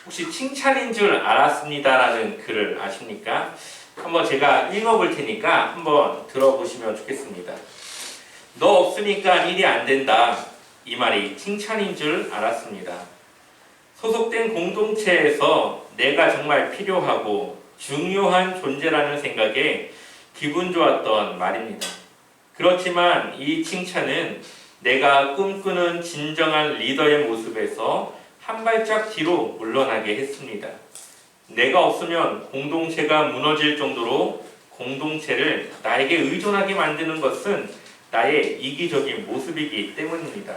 혹시 칭찬인 줄 알았습니다라는 글을 아십니까? 한번 제가 읽어볼 테니까 한번 들어보시면 좋겠습니다. 너 없으니까 일이 안 된다. 이 말이 칭찬인 줄 알았습니다. 소속된 공동체에서 내가 정말 필요하고 중요한 존재라는 생각에 기분 좋았던 말입니다. 그렇지만 이 칭찬은 내가 꿈꾸는 진정한 리더의 모습에서 한 발짝 뒤로 물러나게 했습니다. 내가 없으면 공동체가 무너질 정도로 공동체를 나에게 의존하게 만드는 것은 나의 이기적인 모습이기 때문입니다.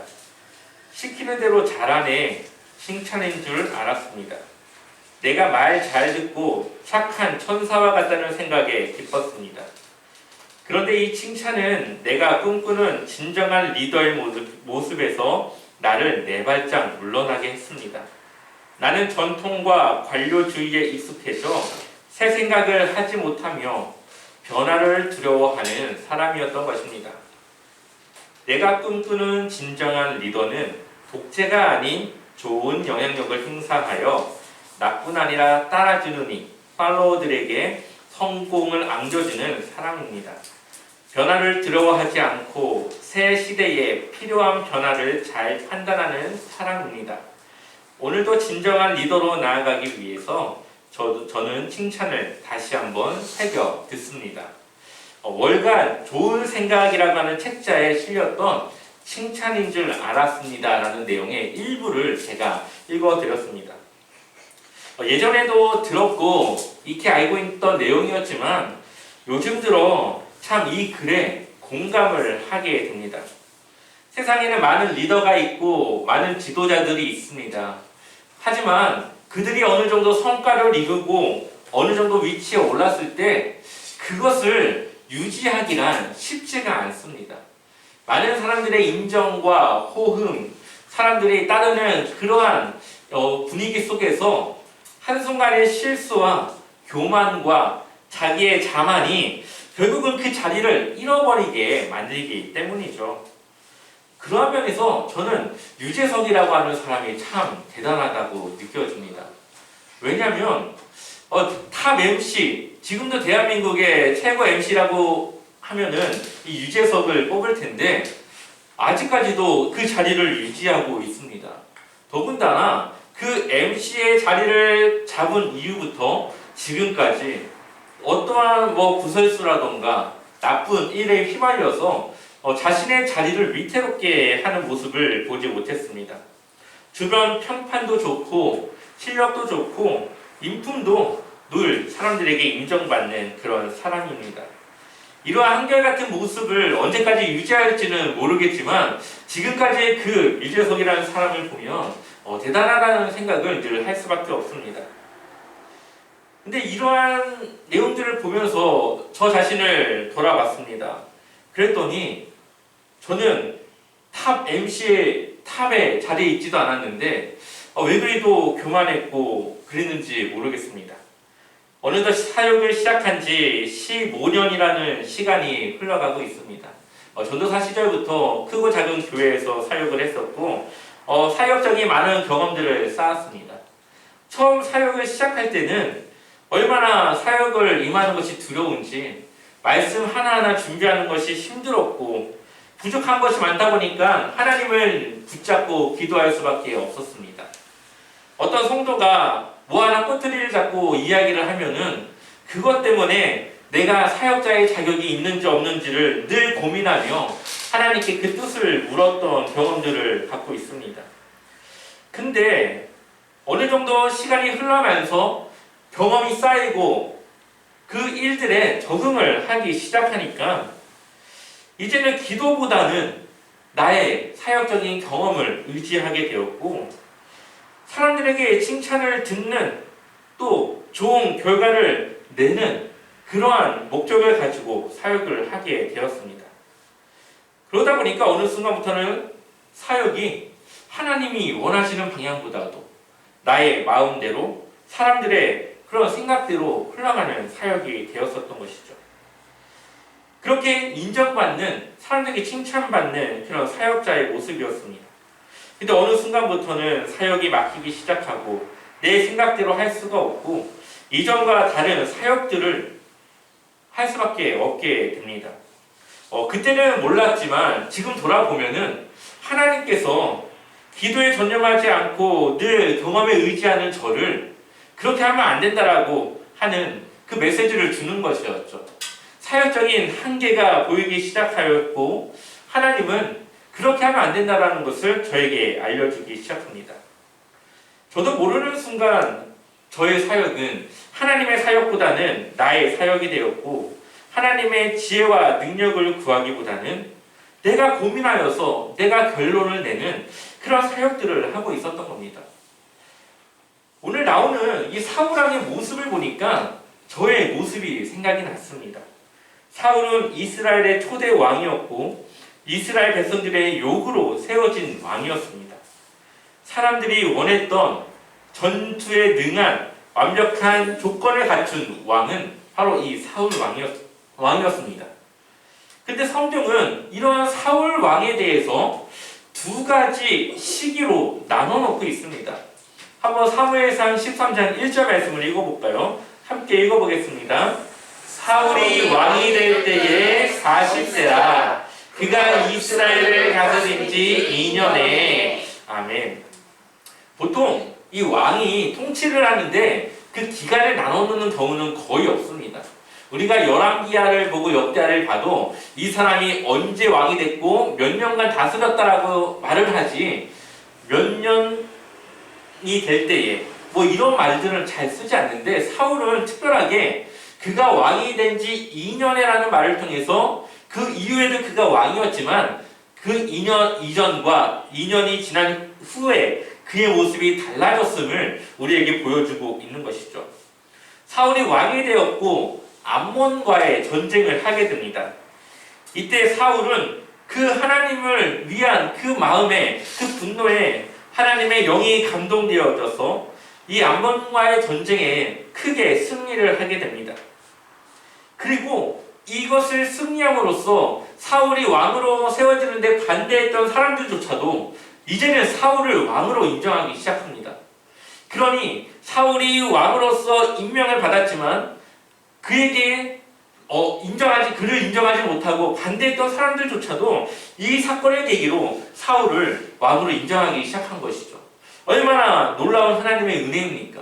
시키는 대로 잘하네, 칭찬인 줄 알았습니다. 내가 말 잘 듣고 착한 천사와 같다는 생각에 기뻤습니다. 그런데 이 칭찬은 내가 꿈꾸는 진정한 리더의 모습에서 나를 네 발짝 물러나게 했습니다. 나는 전통과 관료주의에 익숙해져 새 생각을 하지 못하며 변화를 두려워하는 사람이었던 것입니다. 내가 꿈꾸는 진정한 리더는 독재가 아닌 좋은 영향력을 행사하여 나뿐 아니라 따라주는 이 팔로워들에게 성공을 안겨주는 사람입니다. 변화를 두려워하지 않고 새 시대에 필요한 변화를 잘 판단하는 사람입니다. 오늘도 진정한 리더로 나아가기 위해서 저는 칭찬을 다시 한번 새겨 듣습니다. 월간 좋은 생각이라고 하는 책자에 실렸던 칭찬인 줄 알았습니다 라는 내용의 일부를 제가 읽어드렸습니다. 예전에도 들었고 익히 알고 있던 내용이었지만 요즘 들어 참 이 글에 공감을 하게 됩니다. 세상에는 많은 리더가 있고 많은 지도자들이 있습니다. 하지만 그들이 어느 정도 성과를 이루고 어느 정도 위치에 올랐을 때 그것을 유지하기란 쉽지가 않습니다. 많은 사람들의 인정과 호응, 사람들이 따르는 그러한 분위기 속에서 한순간의 실수와 교만과 자기의 자만이 결국은 그 자리를 잃어버리게 만들기 때문이죠. 그러한 면에서 저는 유재석이라고 하는 사람이 참 대단하다고 느껴집니다. 왜냐하면 탑 MC, 지금도 대한민국의 최고 MC라고 하면은 이 유재석을 뽑을 텐데 아직까지도 그 자리를 유지하고 있습니다. 더군다나 그 MC의 자리를 잡은 이후부터 지금까지 어떠한 구설수라던가 나쁜 일에 휘말려서 자신의 자리를 위태롭게 하는 모습을 보지 못했습니다. 주변 평판도 좋고 실력도 좋고 인품도 늘 사람들에게 인정받는 그런 사람입니다. 이러한 한결같은 모습을 언제까지 유지할지는 모르겠지만 지금까지 그 유재석이라는 사람을 보면 대단하다는 생각을 늘 할 수밖에 없습니다. 근데 이러한 내용들을 보면서 저 자신을 돌아봤습니다. 그랬더니 저는 탑 MC의 탑에 자리에 있지도 않았는데 왜 그리도 교만했고 그랬는지 모르겠습니다. 어느덧 사역을 시작한 지 15년이라는 시간이 흘러가고 있습니다. 전도사 시절부터 크고 작은 교회에서 사역을 했었고 사역적인 많은 경험들을 쌓았습니다. 처음 사역을 시작할 때는 얼마나 사역을 임하는 것이 두려운지 말씀 하나하나 준비하는 것이 힘들었고 부족한 것이 많다 보니까 하나님을 붙잡고 기도할 수밖에 없었습니다. 어떤 성도가 하나 꼬투리를 잡고 이야기를 하면은 그것 때문에 내가 사역자의 자격이 있는지 없는지를 늘 고민하며 하나님께 그 뜻을 물었던 경험들을 갖고 있습니다. 근데 어느 정도 시간이 흘러가면서 경험이 쌓이고 그 일들에 적응을 하기 시작하니까 이제는 기도보다는 나의 사역적인 경험을 의지하게 되었고 사람들에게 칭찬을 듣는 또 좋은 결과를 내는 그러한 목적을 가지고 사역을 하게 되었습니다. 그러다 보니까 어느 순간부터는 사역이 하나님이 원하시는 방향보다도 나의 마음대로 사람들의 그런 생각대로 흘러가는 사역이 되었었던 것이죠. 그렇게 인정받는, 사람들에게 칭찬받는 그런 사역자의 모습이었습니다. 근데 어느 순간부터는 사역이 막히기 시작하고 내 생각대로 할 수가 없고 이전과 다른 사역들을 할 수밖에 없게 됩니다. 그때는 몰랐지만 지금 돌아보면은 하나님께서 기도에 전념하지 않고 늘 경험에 의지하는 저를 그렇게 하면 안 된다라고 하는 그 메시지를 주는 것이었죠. 사역적인 한계가 보이기 시작하였고 하나님은 그렇게 하면 안 된다라는 것을 저에게 알려주기 시작합니다. 저도 모르는 순간 저의 사역은 하나님의 사역보다는 나의 사역이 되었고 하나님의 지혜와 능력을 구하기보다는 내가 고민하여서 내가 결론을 내는 그런 사역들을 하고 있었던 겁니다. 오늘 나오는 이 사울왕의 모습을 보니까 저의 모습이 생각이 났습니다. 사울은 이스라엘의 초대 왕이었고 이스라엘 백성들의 요구로 세워진 왕이었습니다. 사람들이 원했던 전투에 능한 완벽한 조건을 갖춘 왕은 바로 이 사울 왕이었습니다. 근데 성경은 이러한 사울 왕에 대해서 두 가지 시기로 나눠 놓고 있습니다. 한번 사무엘상 13장 1절 말씀을 읽어볼까요? 함께 읽어보겠습니다. 사울이 왕이 될 때에 40세라 그가 이스라엘을 다스린 지 2년에 아멘. 보통 이 왕이 통치를 하는데 그 기간을 나눠 놓는 경우는 거의 없습니다. 우리가 열왕기하를 보고 역대하를 봐도 이 사람이 언제 왕이 됐고 몇 년간 다스렸다라고 말을 하지 몇 년이 될 때에 뭐 이런 말들은 잘 쓰지 않는데 사울은 특별하게 그가 왕이 된 지 2년에라는 말을 통해서 그 이후에도 그가 왕이었지만 그 2년 이전과 2년이 지난 후에 그의 모습이 달라졌음을 우리에게 보여주고 있는 것이죠. 사울이 왕이 되었고 암몬과의 전쟁을 하게 됩니다. 이때 사울은 그 하나님을 위한 그 마음에 그 분노에 하나님의 영이 감동되어져서 이 암몬과의 전쟁에 크게 승리를 하게 됩니다. 그리고 이것을 승리함으로써 사울이 왕으로 세워지는데 반대했던 사람들조차도 이제는 사울을 왕으로 인정하기 시작합니다. 그러니 사울이 왕으로서 임명을 받았지만 그에게 그를 인정하지 못하고 반대했던 사람들조차도 이 사건을 계기로 사울을 왕으로 인정하기 시작한 것이죠. 얼마나 놀라운 하나님의 은혜입니까?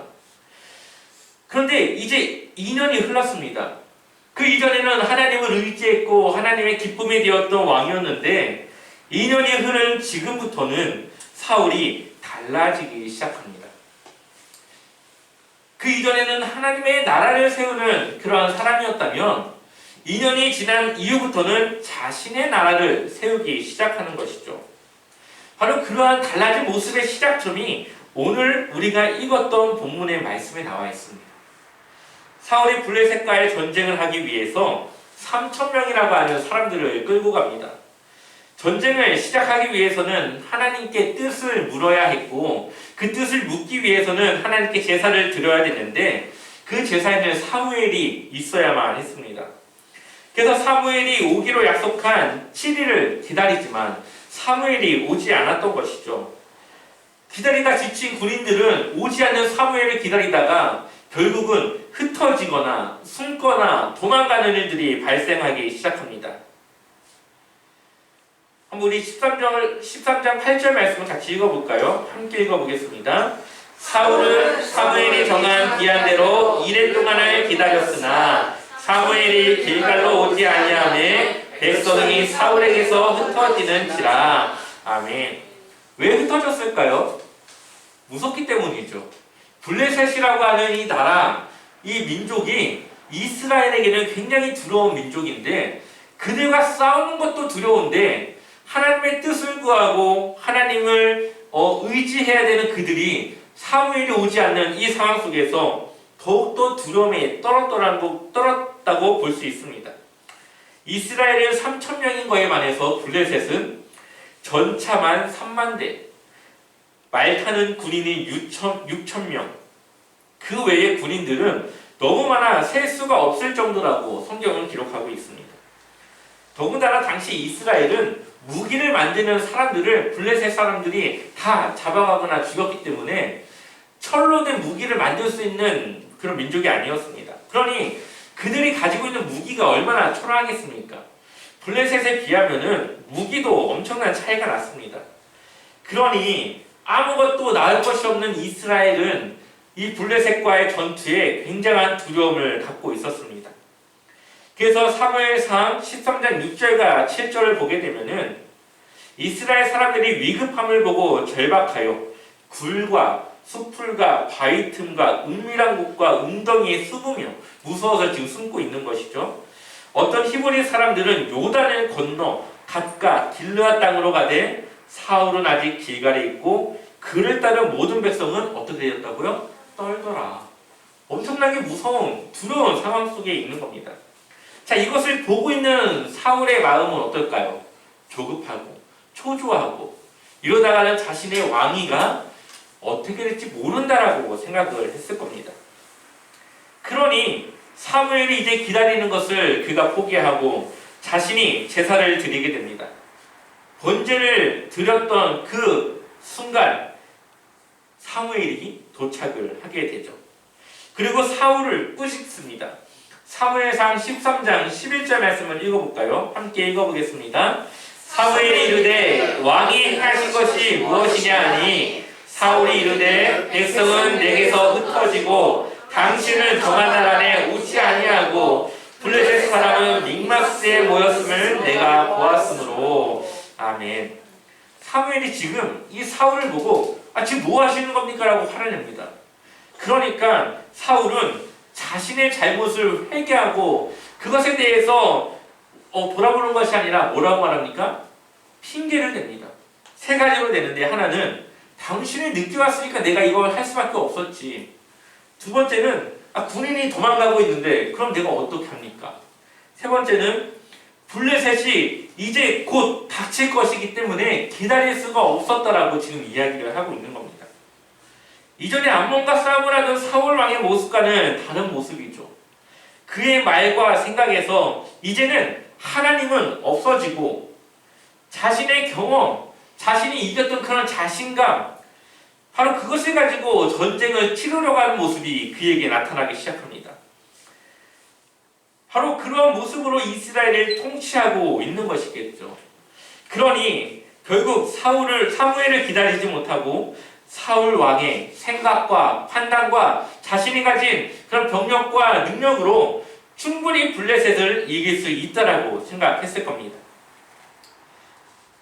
그런데 이제 2년이 흘렀습니다. 그 이전에는 하나님을 의지했고 하나님의 기쁨이 되었던 왕이었는데 2년이 흐른 지금부터는 사울이 달라지기 시작합니다. 그 이전에는 하나님의 나라를 세우는 그러한 사람이었다면 2년이 지난 이후부터는 자신의 나라를 세우기 시작하는 것이죠. 바로 그러한 달라진 모습의 시작점이 오늘 우리가 읽었던 본문의 말씀에 나와 있습니다. 사울이 블레셋과의 전쟁을 하기 위해서 3,000명이라고 하는 사람들을 끌고 갑니다. 전쟁을 시작하기 위해서는 하나님께 뜻을 물어야 했고 그 뜻을 묻기 위해서는 하나님께 제사를 드려야 되는데 그 제사에는 사무엘이 있어야만 했습니다. 그래서 사무엘이 오기로 약속한 7일을 기다리지만 사무엘이 오지 않았던 것이죠. 기다리다 지친 군인들은 오지 않는 사무엘을 기다리다가 결국은 흩어지거나 숨거나 도망가는 일들이 발생하기 시작합니다. 한번 우리 13장 8절 말씀을 같이 읽어볼까요? 함께 읽어보겠습니다. 사울은 사무엘이 정한 기한대로 이래 동안을 기다렸으나 사무엘이 길갈로 오지 아니하매 백성이 사울에게서 흩어지는지라. 아멘. 왜 흩어졌을까요? 무섭기 때문이죠. 블레셋이라고 하는 이 나라, 이 민족이 이스라엘에게는 굉장히 두려운 민족인데 그들과 싸우는 것도 두려운데 하나님의 뜻을 구하고 하나님을 의지해야 되는 그들이 사무엘이 오지 않는 이 상황 속에서 더욱더 두려움에 떨었다고 볼 수 있습니다. 이스라엘은 3,000명인 거에 반해서 블레셋은 전차만 3만 대, 말 타는 군인이 6,000명, 그 외의 군인들은 너무 많아 셀 수가 없을 정도라고 성경은 기록하고 있습니다. 더군다나 당시 이스라엘은 무기를 만드는 사람들을 블레셋 사람들이 다 잡아가거나 죽였기 때문에 철로 된 무기를 만들 수 있는 그런 민족이 아니었습니다. 그러니 그들이 가지고 있는 무기가 얼마나 초라하겠습니까? 블레셋에 비하면은 무기도 엄청난 차이가 났습니다. 그러니 아무것도 나을 것이 없는 이스라엘은 이 블레셋과의 전투에 굉장한 두려움을 갖고 있었습니다. 그래서 사무엘상 13장 6절과 7절을 보게 되면은 이스라엘 사람들이 위급함을 보고 절박하여 굴과 숲풀과 바위 틈과 은밀한 곳과 웅덩이에 숨으며 무서워서 지금 숨고 있는 것이죠. 어떤 히브리 사람들은 요단을 건너 갓과 길르앗 땅으로 가되 사울은 아직 길갈에 있고 그를 따른 모든 백성은 어떻게 되었다고요? 떨더라. 엄청나게 무서운 두려운 상황 속에 있는 겁니다. 자, 이것을 보고 있는 사울의 마음은 어떨까요? 조급하고 초조하고 이러다가는 자신의 왕위가 어떻게 될지 모른다라고 생각을 했을 겁니다. 그러니 사무엘이 이제 기다리는 것을 그가 포기하고 자신이 제사를 드리게 됩니다. 번제를 드렸던 그 순간 사무엘이 도착을 하게 되죠. 그리고 사울을 꾸짖습니다. 사무엘상 13장 11절 말씀을 읽어볼까요? 함께 읽어보겠습니다. 사무엘이 이르되 왕이 행하신 것이 무엇이냐 하니 사울이 이르되 백성은 내게서 흩어지고 당신은 정한 날 안에 오지 아니하고 블레셋 사람은 믹마스에 모였음을 내가 보았으므로. 아멘. 사무엘이 지금 이 사울을 보고 지금 뭐 하시는 겁니까? 라고 화를 냅니다. 그러니까 사울은 자신의 잘못을 회개하고 그것에 대해서 돌아보는 것이 아니라 뭐라고 말합니까? 핑계를 냅니다. 세 가지로 내는데, 하나는 당신이 늦게 왔으니까 내가 이걸 할 수밖에 없었지. 두 번째는 군인이 도망가고 있는데 그럼 내가 어떻게 합니까? 세 번째는 블레셋이 이제 곧 닥칠 것이기 때문에 기다릴 수가 없었다라고 지금 이야기를 하고 있는 겁니다. 이전에 암몬과 싸움을 하던 사울 왕의 모습과는 다른 모습이죠. 그의 말과 생각에서 이제는 하나님은 없어지고 자신의 경험, 자신이 이겼던 그런 자신감, 바로 그것을 가지고 전쟁을 치르려고 하는 모습이 그에게 나타나기 시작합니다. 바로 그러한 모습으로 이스라엘을 통치하고 있는 것이겠죠. 그러니 결국 사무엘을 기다리지 못하고 사울 왕의 생각과 판단과 자신이 가진 그런 병력과 능력으로 충분히 블레셋을 이길 수 있다라고 생각했을 겁니다.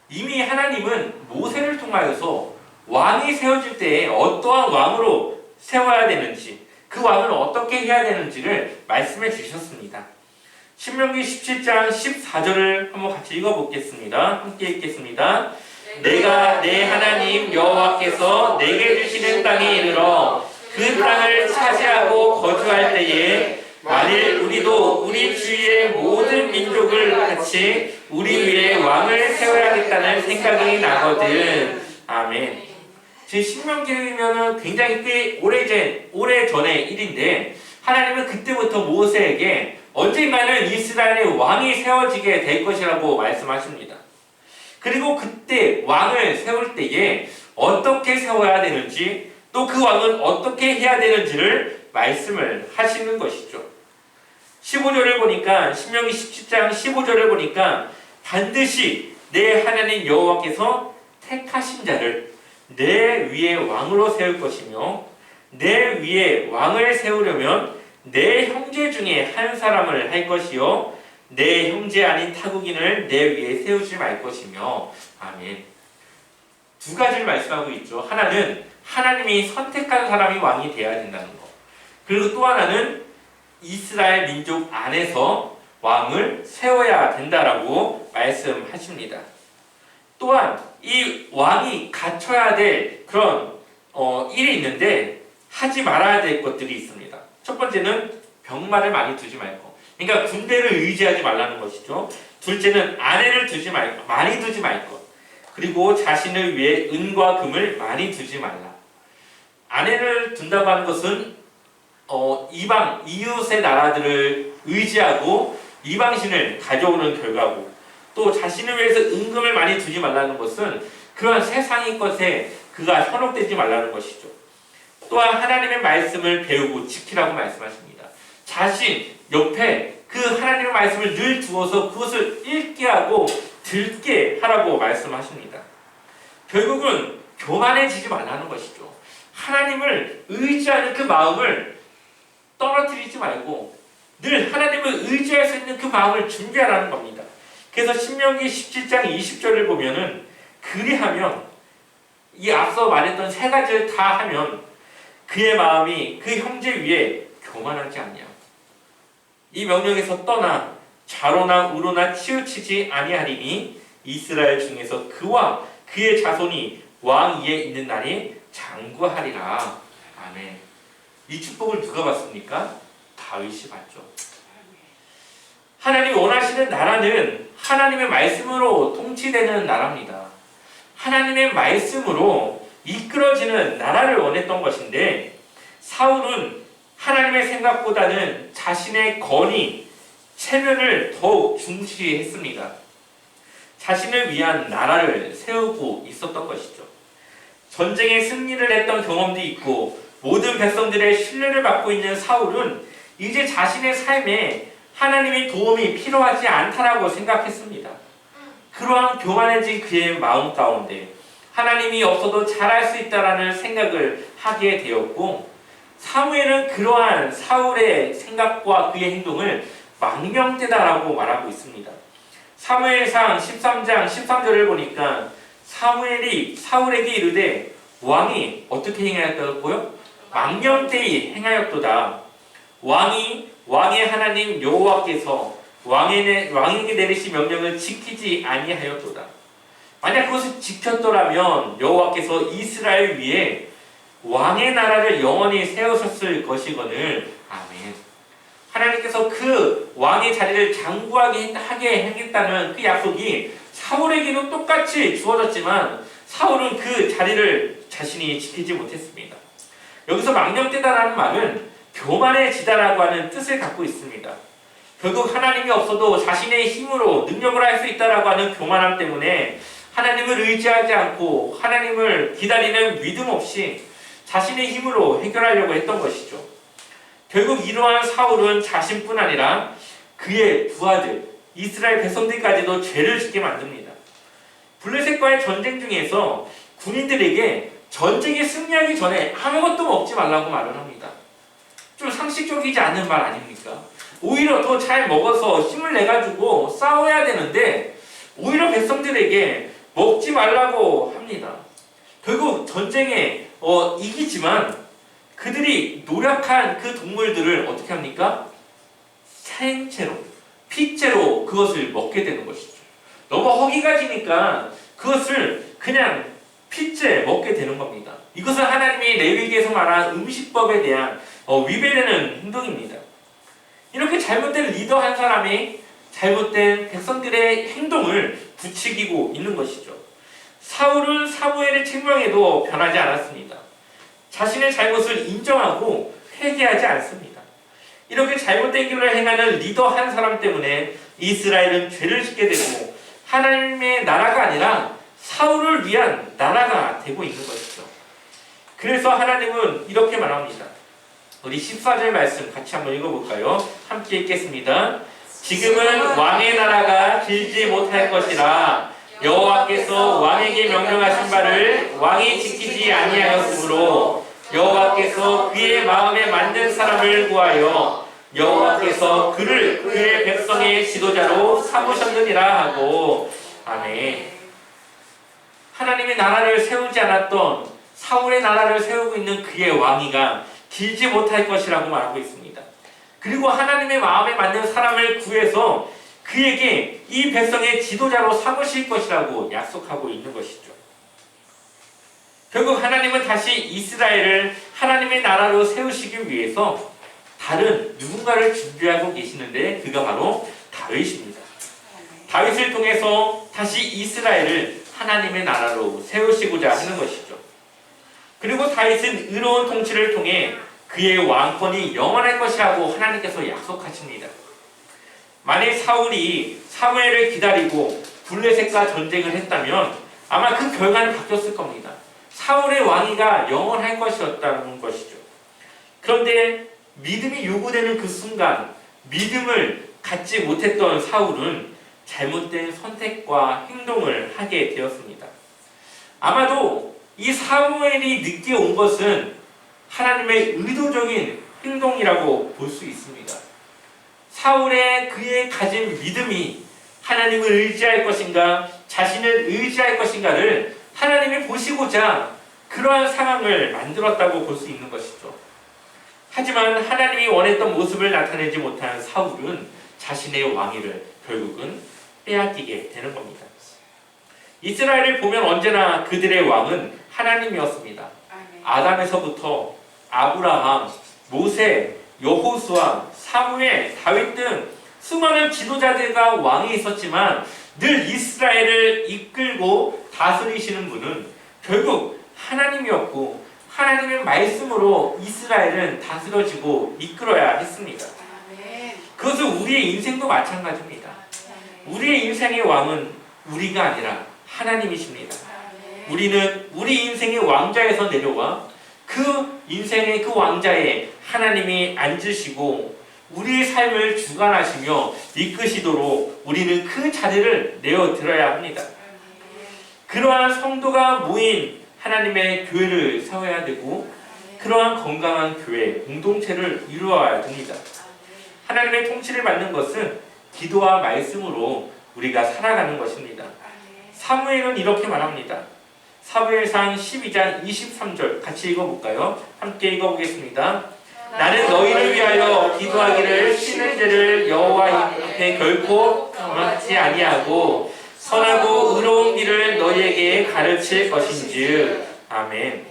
이미 하나님은 모세를 통하여서 왕이 세워질 때에 어떠한 왕으로 세워야 되는지, 그 왕을 어떻게 해야 되는지를 말씀해 주셨습니다. 신명기 17장 14절을 한번 같이 읽어보겠습니다. 함께 읽겠습니다. 내가 내 하나님 여호와께서 내게 주시는 땅에 이르러 그 땅을 차지하고 거주할 때에 만일 우리도 우리 주위의 모든 민족을 같이 우리 위에 왕을 세워야겠다는 생각이 나거든. 아멘. 제 신명기면은 굉장히 꽤 오래전의 일인데 하나님은 그때부터 모세에게 언젠가는 이스라엘의 왕이 세워지게 될 것이라고 말씀하십니다. 그리고 그때 왕을 세울 때에 어떻게 세워야 되는지, 또 그 왕은 어떻게 해야 되는지를 말씀을 하시는 것이죠. 15절을 보니까, 신명기 17장 15절을 보니까 반드시 내 하나님 여호와께서 택하신 자를 내 위에 왕으로 세울 것이며, 내 위에 왕을 세우려면 내 형제 중에 한 사람을 할 것이요 내 형제 아닌 타국인을 내 위에 세우지 말 것이며. 아멘. 두 가지를 말씀하고 있죠. 하나는 하나님이 선택한 사람이 왕이 되어야 된다는 것, 그리고 또 하나는 이스라엘 민족 안에서 왕을 세워야 된다라고 말씀하십니다. 또한 이 왕이 갖춰야 될 그런 일이 있는데 하지 말아야 될 것들이 있습니다. 첫 번째는 병마를 많이 두지 말고, 그러니까 군대를 의지하지 말라는 것이죠. 둘째는 아내를 많이 두지 말 것. 그리고 자신을 위해 은과 금을 많이 두지 말라. 아내를 둔다고 하는 것은 이방 이웃의 나라들을 의지하고 이방신을 가져오는 결과고, 또 자신을 위해서 은금을 많이 두지 말라는 것은 그러한 세상의 것에 그가 현혹되지 말라는 것이죠. 또한 하나님의 말씀을 배우고 지키라고 말씀하십니다. 자신 옆에 그 하나님의 말씀을 늘 두어서 그것을 읽게 하고 듣게 하라고 말씀하십니다. 결국은 교만해지지 말라는 것이죠. 하나님을 의지하는 그 마음을 떨어뜨리지 말고 늘 하나님을 의지할 수 있는 그 마음을 준비하라는 겁니다. 그래서 신명기 17장 20절을 보면은 그리하면 이 앞서 말했던 세 가지를 다 하면 그의 마음이 그 형제 위에 교만하지 않냐. 이 명령에서 떠나 좌로나 우로나 치우치지 아니하리니 이스라엘 중에서 그와 그의 자손이 왕 위에 있는 날이 장구하리라. 아멘. 이 축복을 누가 받습니까? 다윗이 받죠. 하나님이 원하시는 나라는 하나님의 말씀으로 통치되는 나라입니다. 하나님의 말씀으로 이끌어지는 나라를 원했던 것인데 사울은 하나님의 생각보다는 자신의 권위, 체면을 더욱 중시했습니다. 자신을 위한 나라를 세우고 있었던 것이죠. 전쟁에 승리를 했던 경험도 있고 모든 백성들의 신뢰를 받고 있는 사울은 이제 자신의 삶에 하나님의 도움이 필요하지 않다라고 생각했습니다. 그러한 교만해진 그의 마음 가운데 하나님이 없어도 잘할 수 있다라는 생각을 하게 되었고 사무엘은 그러한 사울의 생각과 그의 행동을 망령되다라고 말하고 있습니다. 사무엘상 13장 13절을 보니까 사무엘이 사울에게 이르되 왕이 어떻게 행하였다고요? 망령되이 행하였도다. 왕의 하나님 여호와께서 왕에게 내리신 명령을 지키지 아니하였도다. 만약 그것을 지켰더라면 여호와께서 이스라엘 위에 왕의 나라를 영원히 세우셨을 것이거늘. 아멘. 하나님께서 그 왕의 자리를 장구하게 하겠다는 그 약속이 사울에게도 똑같이 주어졌지만 사울은 그 자리를 자신이 지키지 못했습니다. 여기서 망령되다라는 말은 교만해지다라고 하는 뜻을 갖고 있습니다. 결국 하나님이 없어도 자신의 힘으로 능력을 할 수 있다라고 하는 교만함 때문에 하나님을 의지하지 않고 하나님을 기다리는 믿음 없이 자신의 힘으로 해결하려고 했던 것이죠. 결국 이러한 사울은 자신뿐 아니라 그의 부하들, 이스라엘 백성들까지도 죄를 짓게 만듭니다. 블레셋과의 전쟁 중에서 군인들에게 전쟁에 승리하기 전에 아무것도 먹지 말라고 말을 합니다. 좀 상식적이지 않은 말 아닙니까? 오히려 더 잘 먹어서 힘을 내가지고 싸워야 되는데 오히려 백성들에게 먹지 말라고 합니다. 결국 전쟁에 이기지만 그들이 노력한 그 동물들을 어떻게 합니까? 생채로, 피째로 그것을 먹게 되는 것이죠. 너무 허기가 지니까 그것을 그냥 피째 먹게 되는 겁니다. 이것은 하나님이 레위기에서 말한 음식법에 대한 위배되는 행동입니다. 이렇게 잘못된 리더 한 사람이 잘못된 백성들의 행동을 부추기고 있는 것이죠. 사울은 사무엘의 책망에도 변하지 않았습니다. 자신의 잘못을 인정하고 회개하지 않습니다. 이렇게 잘못된 길을 행하는 리더 한 사람 때문에 이스라엘은 죄를 짓게 되고 하나님의 나라가 아니라 사울을 위한 나라가 되고 있는 것이죠. 그래서 하나님은 이렇게 말합니다. 우리 14절 말씀 같이 한번 읽어볼까요? 함께 읽겠습니다. 지금은 왕의 나라가 길지 못할 것이라 여호와께서 왕에게 명령하신 바를 왕이 지키지 아니하였으므로 여호와께서 그의 마음에 맞는 사람을 구하여 여호와께서 그를 그의 백성의 지도자로 삼으셨느니라 하고. 아멘. 하나님의 나라를 세우지 않았던 사울의 나라를 세우고 있는 그의 왕위가 길지 못할 것이라고 말하고 있습니다. 그리고 하나님의 마음에 맞는 사람을 구해서 그에게 이 백성의 지도자로 삼으실 것이라고 약속하고 있는 것이죠. 결국 하나님은 다시 이스라엘을 하나님의 나라로 세우시기 위해서 다른 누군가를 준비하고 계시는데 그가 바로 다윗입니다. 다윗을 통해서 다시 이스라엘을 하나님의 나라로 세우시고자 하는 것이죠. 그리고 다윗은 의로운 통치를 통해 그의 왕권이 영원할 것이라고 하나님께서 약속하십니다. 만일 사울이 사무엘을 기다리고 블레셋과 전쟁을 했다면 아마 그 결과는 바뀌었을 겁니다. 사울의 왕위가 영원할 것이었다는 것이죠. 그런데 믿음이 요구되는 그 순간 믿음을 갖지 못했던 사울은 잘못된 선택과 행동을 하게 되었습니다. 아마도 이 사무엘이 늦게 온 것은 하나님의 의도적인 행동이라고 볼 수 있습니다. 사울의 그의 가진 믿음이 하나님을 의지할 것인가 자신을 의지할 것인가를 하나님이 보시고자 그러한 상황을 만들었다고 볼 수 있는 것이죠. 하지만 하나님이 원했던 모습을 나타내지 못한 사울은 자신의 왕위를 결국은 빼앗기게 되는 겁니다. 이스라엘을 보면 언제나 그들의 왕은 하나님이었습니다. 아담에서부터 아브라함, 모세, 여호수아, 사무엘, 다윗 등 수많은 지도자들과 왕이 있었지만 늘 이스라엘을 이끌고 다스리시는 분은 결국 하나님이었고 하나님의 말씀으로 이스라엘은 다스려지고 이끌어야 했습니다. 그것은 우리의 인생도 마찬가지입니다. 우리의 인생의 왕은 우리가 아니라 하나님이십니다. 우리는 우리 인생의 왕좌에서 내려와 그 인생의 그 왕좌에 하나님이 앉으시고 우리의 삶을 주관하시며 이끄시도록 우리는 그 자리를 내어드려야 합니다. 그러한 성도가 모인 하나님의 교회를 세워야 되고 그러한 건강한 교회, 공동체를 이루어야 됩니다. 하나님의 통치를 받는 것은 기도와 말씀으로 우리가 살아가는 것입니다. 사무엘은 이렇게 말합니다. 사무엘상 12장 23절 같이 읽어볼까요? 함께 읽어보겠습니다. 나는 너희를 위하여 기도하기를 쉬는 죄를 여호와 앞에 결코 범하지 아니하고 선하고 의로운 길을 너희에게 가르칠 것인즉. 아멘.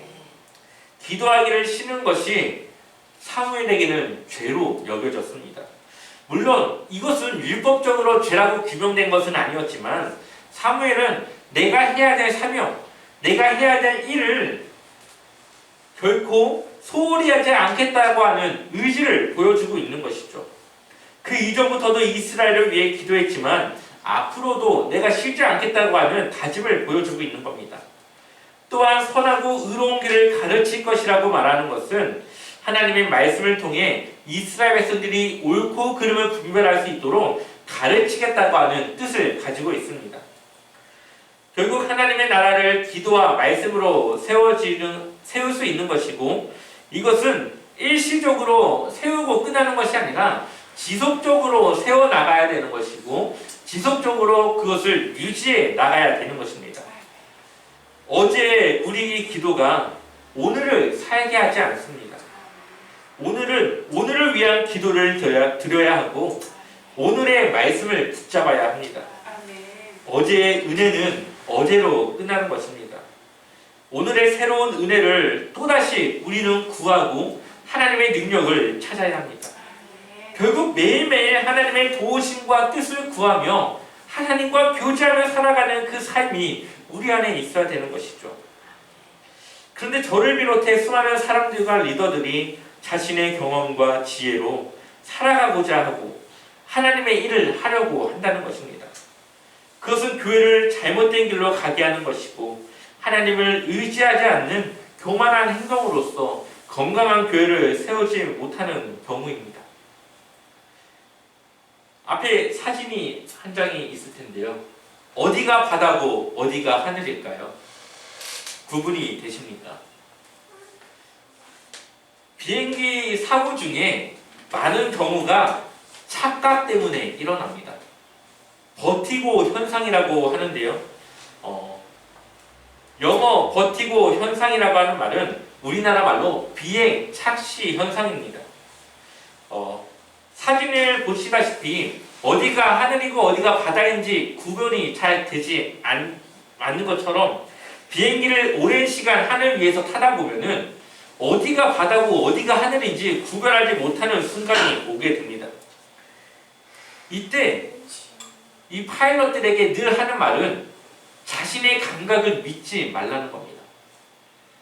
기도하기를 쉬는 것이 사무엘에게는 죄로 여겨졌습니다. 물론 이것은 율법적으로 죄라고 규명된 것은 아니었지만 사무엘은 내가 해야 될 사명, 내가 해야 될 일을 결코 소홀히 하지 않겠다고 하는 의지를 보여주고 있는 것이죠. 그 이전부터도 이스라엘을 위해 기도했지만 앞으로도 내가 쉬지 않겠다고 하는 다짐을 보여주고 있는 겁니다. 또한 선하고 의로운 길을 가르칠 것이라고 말하는 것은 하나님의 말씀을 통해 이스라엘 백성들이 옳고 그름을 분별할 수 있도록 가르치겠다고 하는 뜻을 가지고 있습니다. 결국 하나님의 나라를 기도와 말씀으로 세울 수 있는 것이고 이것은 일시적으로 세우고 끝나는 것이 아니라 지속적으로 세워나가야 되는 것이고 지속적으로 그것을 유지해 나가야 되는 것입니다. 어제 우리 기도가 오늘을 살게 하지 않습니다. 오늘을 위한 기도를 드려야 하고 오늘의 말씀을 붙잡아야 합니다. 어제의 은혜는 어제로 끝나는 것입니다. 오늘의 새로운 은혜를 또다시 우리는 구하고 하나님의 능력을 찾아야 합니다. 결국 매일매일 하나님의 도우심과 뜻을 구하며 하나님과 교제하며 살아가는 그 삶이 우리 안에 있어야 되는 것이죠. 그런데 저를 비롯해 수많은 사람들과 리더들이 자신의 경험과 지혜로 살아가고자 하고 하나님의 일을 하려고 한다는 것입니다. 그것은 교회를 잘못된 길로 가게 하는 것이고 하나님을 의지하지 않는 교만한 행동으로서 건강한 교회를 세우지 못하는 경우입니다. 앞에 사진이 한 장이 있을 텐데요. 어디가 바다고 어디가 하늘일까요? 구분이 되십니까? 비행기 사고 중에 많은 경우가 착각 때문에 일어납니다. 버티고 현상이라고 하는데요. 영어 버티고 현상이라고 하는 말은 우리나라 말로 비행 착시 현상입니다. 사진을 보시다시피 어디가 하늘이고 어디가 바다인지 구분이 잘 되지 않는 것처럼 비행기를 오랜 시간 하늘 위에서 타다 보면은 어디가 바다고 어디가 하늘인지 구별하지 못하는 순간이 오게 됩니다. 이때 이 파일럿들에게 늘 하는 말은 자신의 감각을 믿지 말라는 겁니다.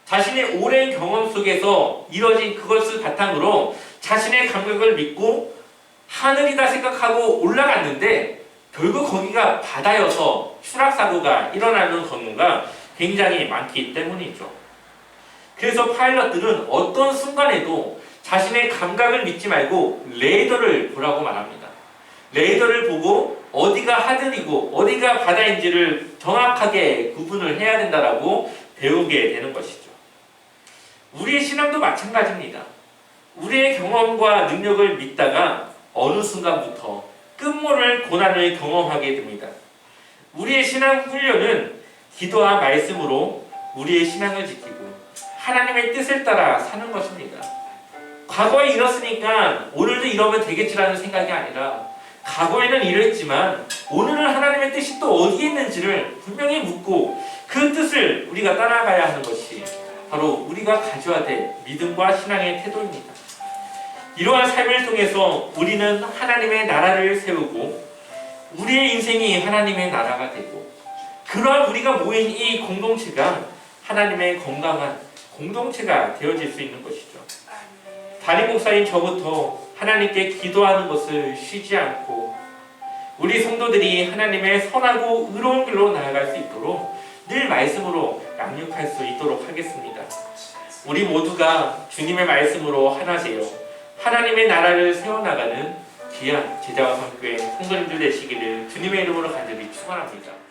자신의 오랜 경험 속에서 이뤄진 그것을 바탕으로 자신의 감각을 믿고 하늘이다 생각하고 올라갔는데 결국 거기가 바다여서 추락사고가 일어나는 경우가 굉장히 많기 때문이죠. 그래서 파일럿들은 어떤 순간에도 자신의 감각을 믿지 말고 레이더를 보라고 말합니다. 레이더를 보고 어디가 하늘이고 어디가 바다인지를 정확하게 구분을 해야 된다라고 배우게 되는 것이죠. 우리의 신앙도 마찬가지입니다. 우리의 경험과 능력을 믿다가 어느 순간부터 끝모를 고난을 경험하게 됩니다. 우리의 신앙 훈련은 기도와 말씀으로 우리의 신앙을 지키고 하나님의 뜻을 따라 사는 것입니다. 과거에 이렇으니까 오늘도 이러면 되겠지라는 생각이 아니라 과거에는 이랬지만 오늘은 하나님의 뜻이 또 어디에 있는지를 분명히 묻고 그 뜻을 우리가 따라가야 하는 것이 바로 우리가 가져야 될 믿음과 신앙의 태도입니다. 이러한 삶을 통해서 우리는 하나님의 나라를 세우고 우리의 인생이 하나님의 나라가 되고 그러한 우리가 모인 이 공동체가 하나님의 건강한 공동체가 되어질 수 있는 것이죠. 담임 목사인 저부터 하나님께 기도하는 것을 쉬지 않고 우리 성도들이 하나님의 선하고 의로운 길로 나아갈 수 있도록 늘 말씀으로 양육할 수 있도록 하겠습니다. 우리 모두가 주님의 말씀으로 하나 되어 하나님의 나라를 세워나가는 귀한 제자와 성교회 성도님들 되시기를 주님의 이름으로 간절히 축원합니다.